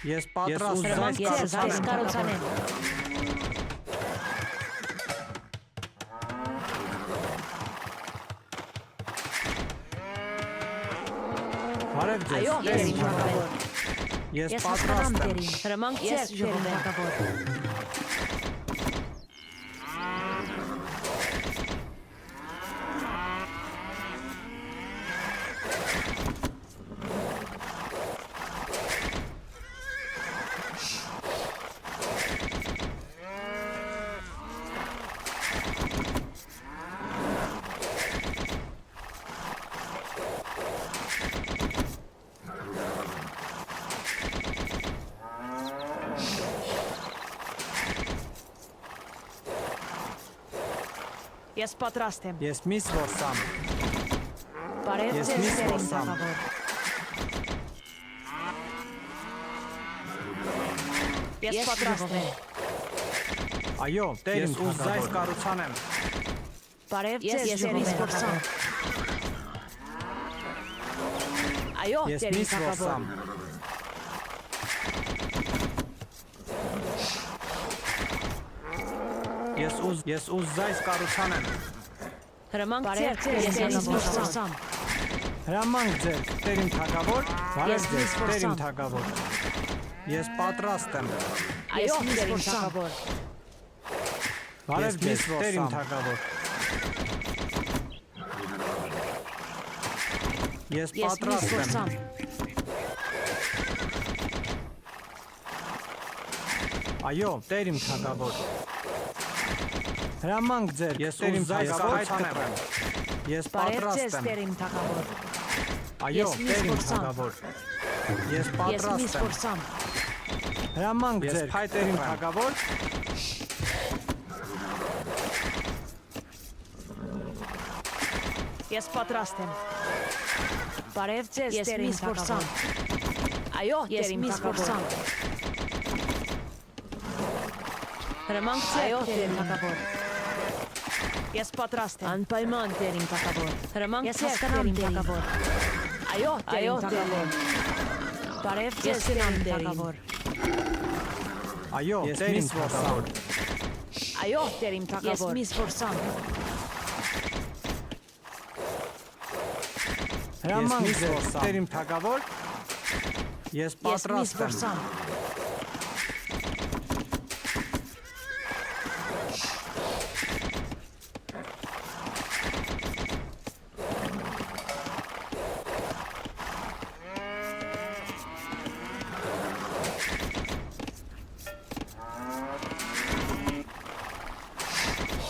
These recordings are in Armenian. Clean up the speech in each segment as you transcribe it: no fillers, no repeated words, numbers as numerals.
Ես պատրաստ եմ կառուցանեմ։ Բարև ձեզ, Այո, տերին թագավոր։ թագավոր։ Ես Ես պատրաստ հասկանամ եմ։ տերին։ Հրամանք ձեռք տերին թագավոր։ Ես պատրաստ եմ։ Ես միս որսամ։ Բարև Ես ձեզ միս տերին որսամ։ թագավոր։ Ես պատրաստ եմ։ Այո, տերին Ես ուզած այս կառուցանեմ։ Բարև ձեզ տերին փորձամ։ Այո, Ես տերին միս թագավոր։ որսամ։ Ես ուզած այս կառուցանեմ։ Հրամանք ձեռք տերին փորձամ։ Հրամանք ձեր, տերին թագավոր։ Բարև Ես ձեզ, միս որսամ։ տերին թագավոր։ Ես պատրաստ եմ։ Այո, տերին թագավոր։ Բարև Ես ձեզ, միս տերին որսամ։ թագավոր։ Ես Ես միս պատրաստ եմ։ որսամ։ Այո, տերին թագավոր։ Հրամանք ձեր, ես տերին թագավոր կտրեմ։ Ես Բարև պատրաստ ձեզ եմ։ տերին թագավոր։ Այո, ես միս տերին որսամ։ թագավոր։ Ես Ես պատրաստ միս եմ։ որսամ։ Հրամանք ձեր, տերին թագավոր։ Ես պատրաստ եմ։ Բարև ձեզ տերին թագավոր։ Այո, տերին թագավոր։ Հրամանք ձեր տերին թագավոր։ Ես պատրաստ եմ։ Անպայման տերին թագավոր։ Հրամանք ձեր տերին թագավոր։ Այո, տերին թագավոր։ Բարև ձեզ տերին թագավոր։ Այո, տերին թագավոր։ Այո, տերին թագավոր։ Ես միս որսամ։ Հրամանք միս ձեր, որսամ։ տերին թագավոր։ Ես Ես միս պատրաստ եմ։ որսամ։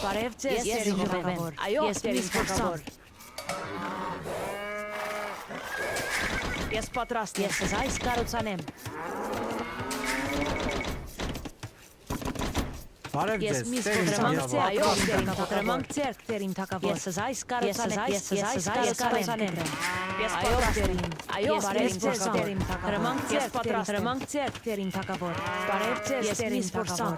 Բարև ձեզ տերին թագավոր։ Այո, տերին թագավոր։ Ես պատրաստ եմ։ Ես այս կառուցանեմ։ Բարև Ես ձեզ, միս տերին հրամանք ձեր, այո, թագավոր։ հրամանք ձեր տերին թագավոր։ Ես այս կառուցանեմ։ Ես այս կառուցանեմ։ Ես Այո, տերին։ Այո, բարև ձեզ տերին թագավոր։ Հրամանք ձեր, Ես պատրաստ եմ։ հրամանք ձեր տերին թագավոր։ Բարև ձեզ տերին թագավոր։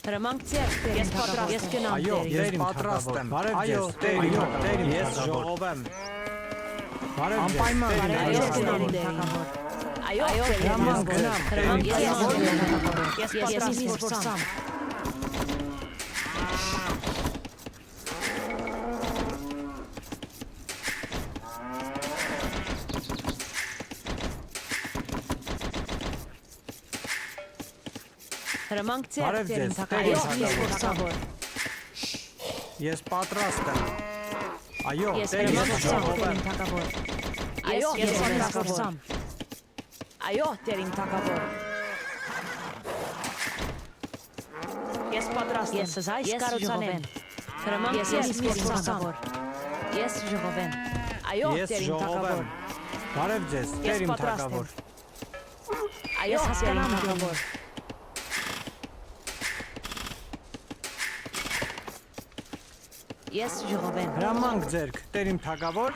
Հրամանք ձեր տերին թագավոր։ Ես գնամ Այո, տերին։ ես պատրաստ եմ։ Բարև ձեզ, տերին թագավոր։ Ես ժողովեմ։ Բարև ձեզ, Անպայման տերին բարև ձեզ թագավոր։ տերին թագավոր։ Այո, տերին հրամանք թագավոր։ գնամ, Հրամանք տերին ձեր թագավոր։ թագավոր։ Ես պատրաստ եմ որսամ։ Հրամանք ձեր Բարև տերին ձեզ, թագավոր։ տերին Ես թագավոր։ թագավոր։ Ես պատրաստ եմ։ Այո, Ես տերին հրամանք ձեր ժողովեմ։ տերին թագավոր։ Այո, ես որսամ։ Այո, տերին թագավոր։ Ես պատրաստ եմ։ Ես այս կառուցանեմ։ Հրամանք ձեր տերին թագավոր։ Ես ժողովեմ։ Այո, Ես տերին ժողովեմ։ թագավոր։ Բարև ձեզ, Ես տերին պատրաստ եմ։ թագավոր։ Այո, տերին թագավոր։ Ես ժողովեմ։ Հրամանք ձերք, տերին թագավոր։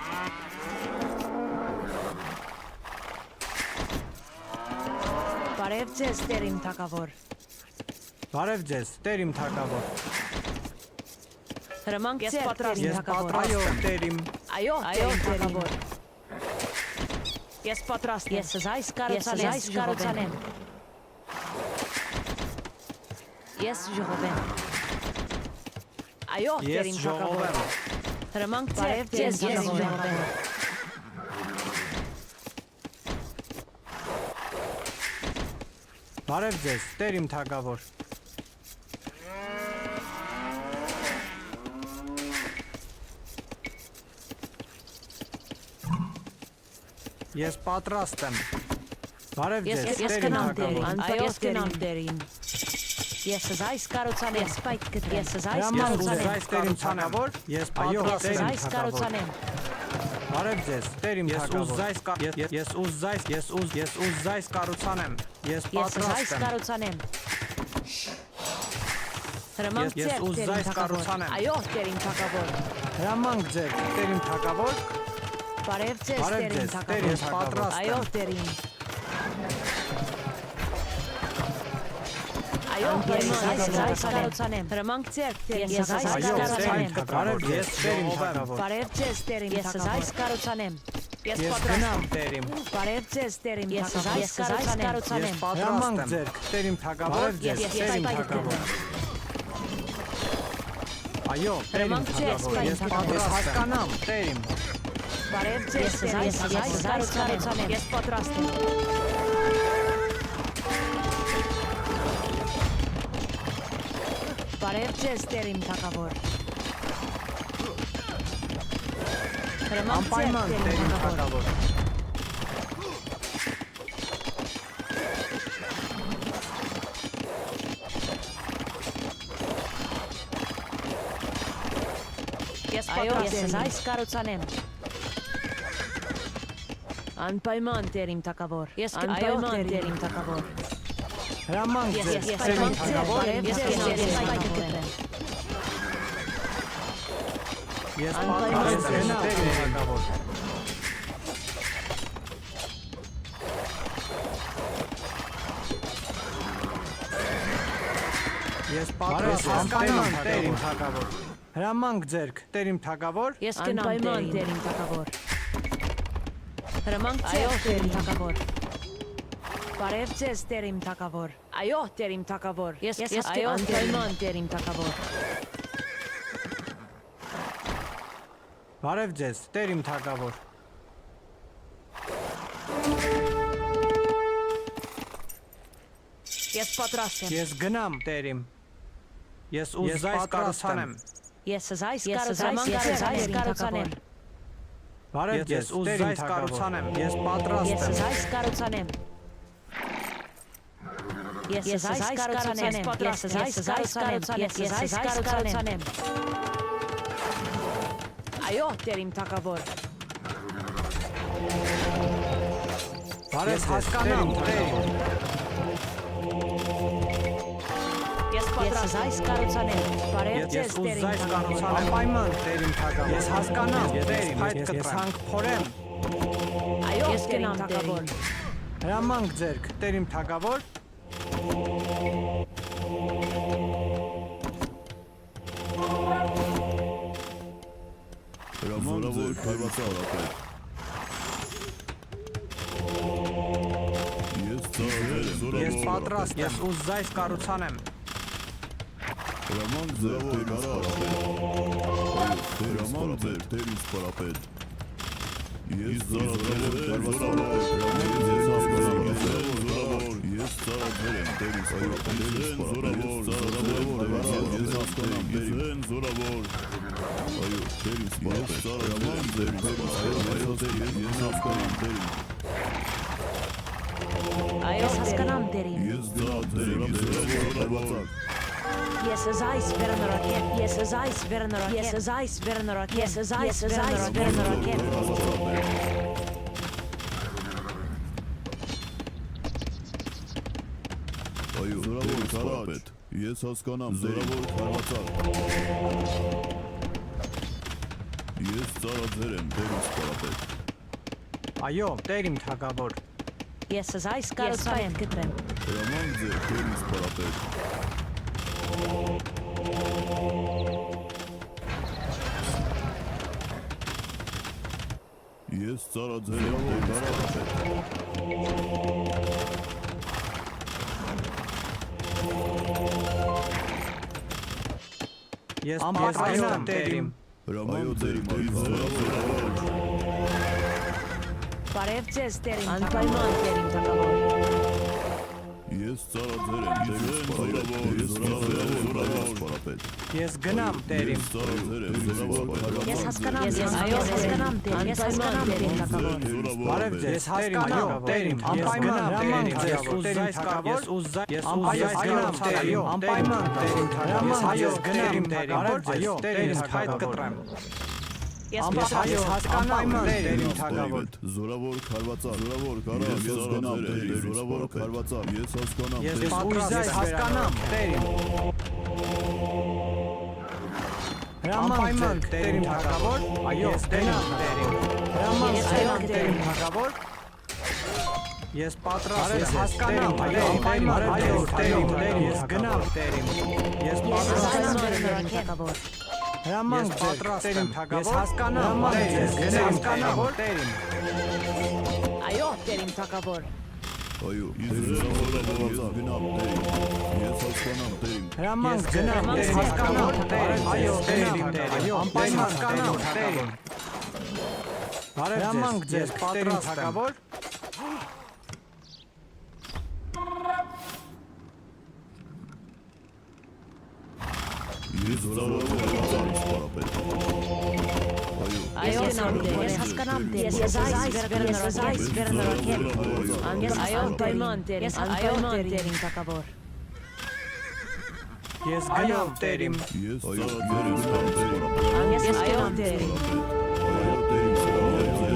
Բարև ձեզ տերին թագավոր։ Բարև ձեզ, տերին թագավոր։ Հրամանք Ես ձեր պատրաստ տերին Ես թագավոր։ պատրաստ եմ, տերիմ։ Այո, տերին թագավոր։ Ես պատրաստ եմ։ Ես զայս կարոցանեմ։ Ես ժողովեմ։ Այո, Ես տերին թագավոր։ ժողովեմ։ Հրամանք ձեր ես ժողովեմ։ Բարև ձեզ, տեր իմ թագավոր։ Ես պատրաստ եմ։ Բարև ձեզ, Ես տեր իմ կնամ թագավոր։ տերին, այո կնամ տերին։ Ես զայս կարոցանեմ, ես պայք կտրեմ։ Ես զայս Ես կարոցանեմ, ուզայս տեր իմ թագավոր, ես ես պատրաստ եմ զայս թագավոր։ կարոցանեմ։ Բարև ձեզ, տեր իմ թագավոր։ Ես ուզայս կառուցանեմ։ Ես Ես զայս պատրաստ եմ։ կարոցանեմ։ Հրամանք Ես ձեր ուզայս տերին թագավոր։ կառուցանեմ։ Այո, տերին թագավոր։ Հրամանք ձեր, տեր իմ թագավոր։ Բարև ձեզ Բարև տերին ձեզ, տեր թագավոր։ ես պատրաստ Այո, եմ։ տերին։ Այո, ես զայս կարոցանեմ։ Հրամանք ձեր տերին Այո, ես զայս տեր իմ կարոցանեմ։ թագավոր, ես տեր իմ թագավոր։ Բարև ձեզ տերին ես զայս կարոցանեմ։ Ես Ես պատրաստ գնամ եմ։ տեր իմ։ Բարև ձեզ տերին Ես թագավոր։ Ես զայս Ես կարոցանեմ։ պատրաստ Հրամանք եմ։ ձեր, Տեր իմ թագավոր, Ես ես տեր իմ պայք թագավոր։ Այո, տեր իմ Հրամանք ձեզ, թագավոր, ես պայք պատրաստ եմ։ հասկանամ, Տեր իմ։ Բարև ձեզ տերին ես զայս կարոցանեմ։ Ես պատրաստ եմ։ Բարև ձեզ տերին թագավոր։ Հրամանք ձեր Անպայման տեր տերին իմ թագավոր։ թագավոր։ Ես պատրաստ եմ զայս կարոցանեմ։ Անպայման տերին թագավոր։ Ես անպայման տերին թագավոր։ Հրամանք Ես ձեր, տեր իմ պայման թագավոր։ ես պայք կտրեմ։ Ես Անպայման պատրաստ եմ, գնամ, տեր իմ թագավոր։ Ես պատրաստ եմ, տեր իմ թագավոր։ Հրամանք ձեր, տեր իմ թագավոր։ Ես կնամ տերին թագավոր։ Հրամանք ձեր տերին թագավոր։ Բարև ձեզ տերին թագավոր։ Այո, տերին թագավոր։ Ես այո, անպայման տերին թագավոր։ Բարև ձեզ, տեր իմ թագավոր։ Ես պատրաստ եմ։ Ես գնամ, տեր իմ։ Ես ուզայս կառուցանեմ։ Ես զայս կարոցանեմ։ Բարև ձեզ, ուզայս կառուցանեմ։ Ես պատրաստ Ես եմ։ զայս կարոցանեմ։ Ես զայս կարոցանեմ։ Ես զայս կարոցանեմ։ Ես զայս կարոցանեմ։ Այո, տերին թագավոր։ Բարև Ես ձեզ, հասկանամ, տեր իմ։ Ես պատրաստ զայս կարոցանեմ։ Բարև Ես ձեզ տերին ուզայս թագավոր։ կառուցանեմ։ Անպայման տեր իմ թագավոր։ Ես հասկանամ, Ես տեր իմ, փայտ ես կտրեմ։ հանք փորեմ։ Այո, ես կնամ թագավոր։ Հրամանք ձեր, տեր իմ թագավոր։ Հրամանք ձեր քայվացարապետ։ Ես ծառայել եմ Ես զորավոր պատրաստ եմ, ուզայս կառուցանեմ։ Հրամանք ձեր տեր իսպարապետ։ Ես ծառայել եմ քայվացարապետ։ Ես ծառայել եմ տեր իսպարապետ։ Ես հասկանամ տերին զորավոր։ Այո, տեր իսպարապետ։ Հրամանք ձեր ես հասկանամ տերին։ Այո, հասկանամ տերին։ Ես ծառայել եմ զորավոր։ Ես զայս վերնորակեմ։ Ես զայս վերնորակեմ։ Ես զայս վերնորակեմ։ Ես զայս վերնորակեմ։ Այո, զորավոր քարապետ։ Ես հասկանամ զորավոր քարվացար։ Ես ծառայել եմ տեր իսպարապետ։ Այո, տեր իմ թագավոր։ Ես զայս կարոցանեմ կտրեմ։ Հրամանք ձեր տեր իսպարապետ։ Ես ծարաձել եմ Ես պատրաստեմ տերիմ։ Հրաման ձեր զորավոր Բարև ձեզ տերին անպայման տերին թակավոր։ Ես ծարաձել եմ զորավոր Ես գնամ տերիմ։ Ես հասկանամ տերին, ես հասկանամ տերին թակավոր։ Բարև ձեզ, ես հասկանամ տերիմ, անպայման հրաման ձեզ ուզայս կավոր, ես ուզայս գնամ տերիմ, անպայման տերիմ թակավոր, ես գնամ տերիմ, այո, տերիմ հայտ կտրեմ։ Ես հասկանամ տերիմ թակավոր։ Զորավոր քարվածակ, զորավոր կարա, ես գնամ տերիմ, զորավոր քարվածակ, ես հասկանամ Ես ուզայս հասկանամ տերիմ։ Հրաման տերիմ թակավոր, այո, գնամ տերիմ։ Հրաման տերիմ թակավոր։ Ես պատրաստ եմ հասկանամ, այո, անպայման, այո, տերիմ, ես գնամ տերիմ։ Ես պատրաստ եմ թակավոր։ Հրաման պատրաստ եմ թակավոր։ Ես հասկանամ, ես հասկանամ տերիմ։ Այո, տերին թակավոր։ Այո, ես գնամ տերիմ, ես հասկանամ տերիմ։ Հրաման գնամ, ես հասկանամ տերիմ, այո, տերիմ, այո, անպայման հասկանամ տերիմ։ Հրաման ձեզ պատրաստ թակավոր։ Ես զորավոր քարվածակ Այո, ես հասկանամ տերին, ես այս վերնորակել։ Ես այո, պայման տերին, անպայման տերին թակավոր։ Ես գնամ տերիմ։ Ես ծարաձել եմ Ես այո տերին։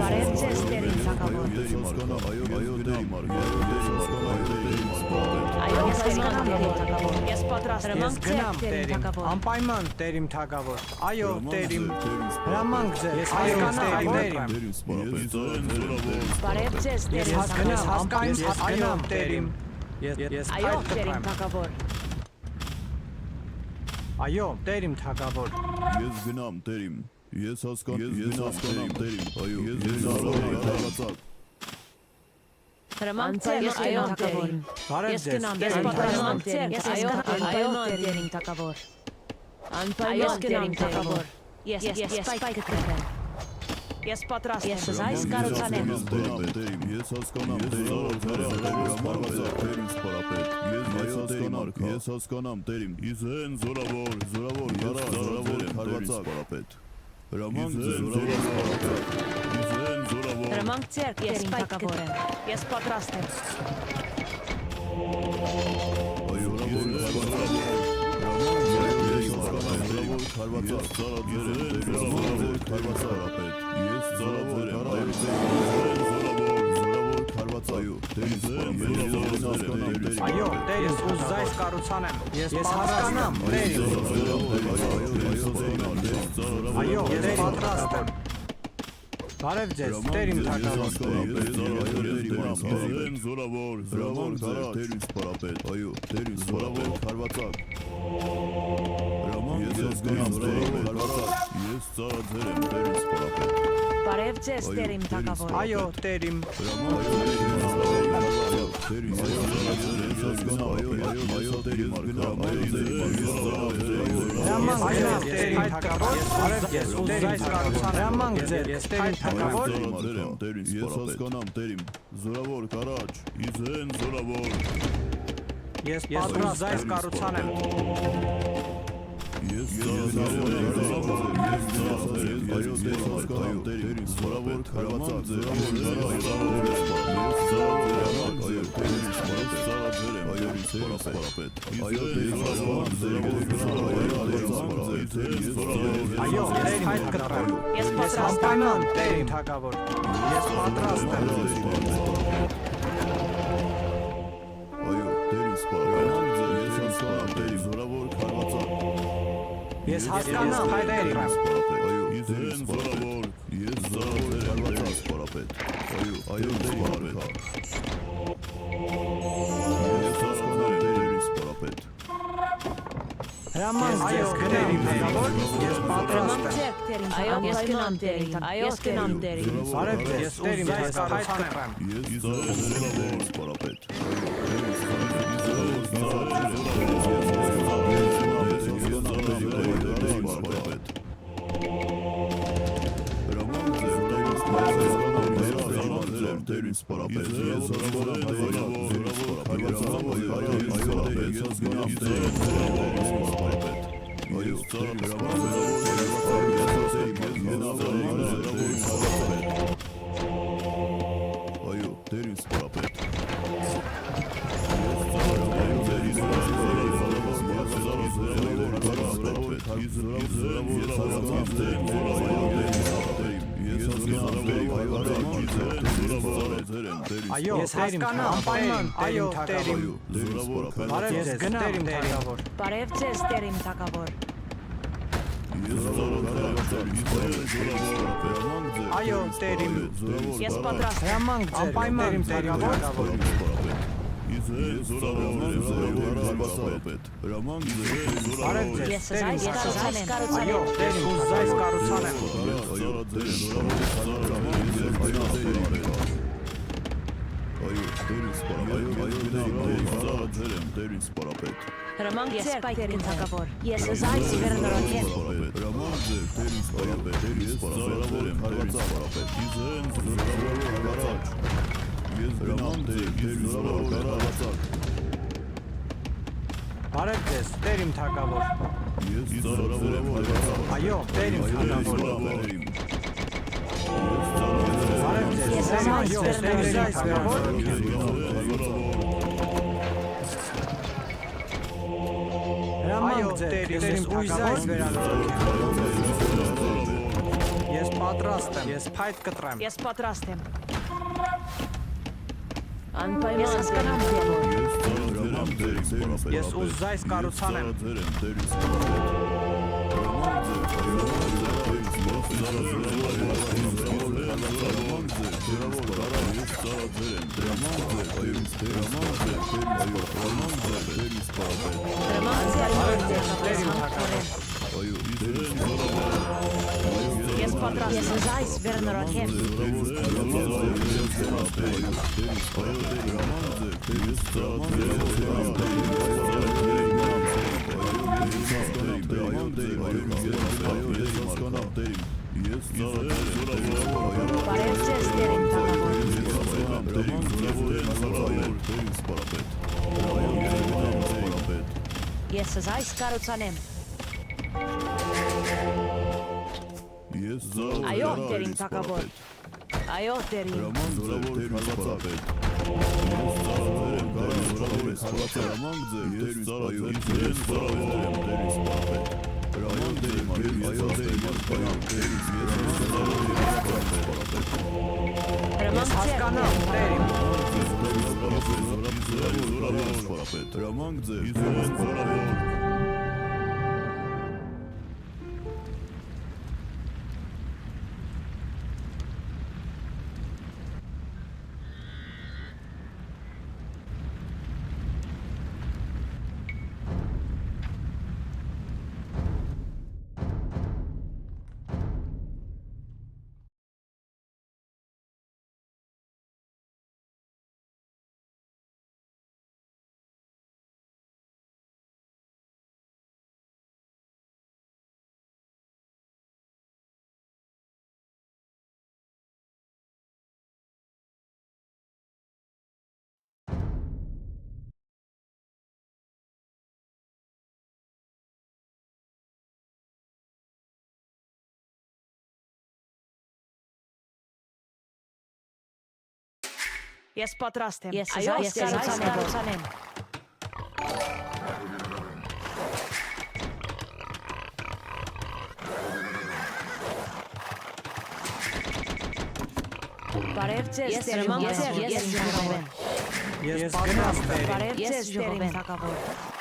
Բարև ձեզ տերին թակավոր։ Ես հասկանամ, այո, տերիմ արգել, Այո, ես հասկանամ տերին թակավոր։ Ես պատրաստ եմ Ես գնամ տերին տերիմ, թակավոր։ անպայման տերիմ թակավոր։ Այո, տերիմ։ Հրաման ձեզ, ես հասկանամ տերիմ։ Բարև ձեզ Ես տերին հասկանամ, թակավոր։ այո, տերիմ։ Ես Այո, հայտ տերին կտրեմ։ թակավոր։ Այո, տերիմ թակավոր։ Ես գնամ տերիմ, ես հասկանամ տերիմ, այո, ես զորավոր քարվածակ Հրաման ես այո թակավոր։ Բարև Ես ձեզ, գնամ, ես պատրաստ եմ տերին, ես այո տերին թակավոր։ Անպայման տերին թակավոր։ Ես սպայք կտրեմ։ Ես պատրաստ եմ, այս կարոցանեմ։ Ես հասկանամ տերիմ, տերիմ սպարապետ, ես հասկանամ տերիմ, իզեն զորավոր կարա, զորավոր քարվածակ սպարապետ, հրաման զորավոր իզեն զորավոր Հրամանք ձերք տերին թակավոր եմ։ Ես պատրաստ եմ։ այո, զորավոր քարվածակ, զորավոր քարվածակ, ես զորավոր քարվածայու, Այո, տերիմ, ուզայս կառուցանեմ։ Ես հասկանամ, տերիմ։ Այո, ես պատրաստ եմ։ Բարև ձեզ, տերիմ թակավոր։ Զորավոր կարա, տերին սպարապետ, այո, տերին զորավոր քարվածակ Ես գնամ տերին քարվածակ, ես ծարաձել եմ տերին սպարապետ Բարև ձեզ տերին թակավոր։ Այո, տերիմ։ Հրաման ձեզ, տերիմ թակավոր։ Բարև ձեզ, ուզայս կառուցանեմ։ Հրաման ձեզ, տերիմ թակավոր։ Ես հասկանամ տերիմ, զորավոր կարաչ, իզեն զորավոր Ես ուզայս կառուցանեմ։ Ես հասկանամ տերիմ, զորավոր քարվածակ, Այո, տերիմ հայտ կտրեմ։ Ես Ես պատրաստ եմ։ հասկանամ, տերիմ թակավոր։ Ես պատրաստ եմ։ Այո, տերին սպարապետ, ես հասկանամ տերին, զորավոր քարվածակ Ես հասկանամ, հայտ կտրեմ։ Այո, տերին զորավոր, ես զորավոր քարվածակ սպարապետ Այո, տերին Ես հասկանամ տերին սպարապետ Հրամանք ձեզ գնամ թագավոր, ես պատրաստ եմ։ Այո, ես գնամ դերին, այո, ես գնամ դերին։ Բարև ձեզ, ես տերիմ այս հայտ կտրեմ։ Ես զորավոր սպարապետ։ Այո, ես հասկանամ, անպայման, այո, տերիմ։ Բարև ձեզ, գնամ թագավոր։ Բարև ձեզ դերին թագավոր։ Այո, տերիմ։ Ես պատրաստ եմ։ Հրամանք ձեր, անպայման թագավոր։ Բարև ձեզ, Ես տերիմ։ այս կառուցանեմ։ Այո, տերիմ, ուզայս կառուցանեմ։ Հրամանք ձեր դերին թագավոր։ Ես այս վերնորակեմ։ Բարև ձեզ, տերիմ թագավոր։ Այո, տերիմ թագավոր։ Բարև ձեզ, Ես տերիմ, այս այո, վերնորակեմ տերիմ թագավոր։ Հրամանք ձեր, տերիմ ուզայս վերանորոգեմ։ Ես պատրաստ եմ, ես փայտ կտրեմ։ Ես պատրաստ եմ։ Անպայման հասկանամ թագավոր։ Ես ուզայս կառուցանեմ։ Հրամանք ձեր թագավոր։ Ես պատրաստ եմ։ Ես այս վերնորակեմ։ Բարև ձեզ դերին թագավոր։ Ես այս կառուցանեմ։ Այո, դերին թագավոր։ Այո, դերին։ Հրամանք ձեր Հասկանամ, տերիմ։ Ես պատրաստ եմ։ Ես Այո, այս կառուցանեմ։ Բարև ձեզ, Ես դերին հրամանք ձեր, թագավոր։ ես ժողովեմ։ Ես պատրաստ եմ։ Բարև Ես ձեզ, ժողովեմ։ դերին թագավոր։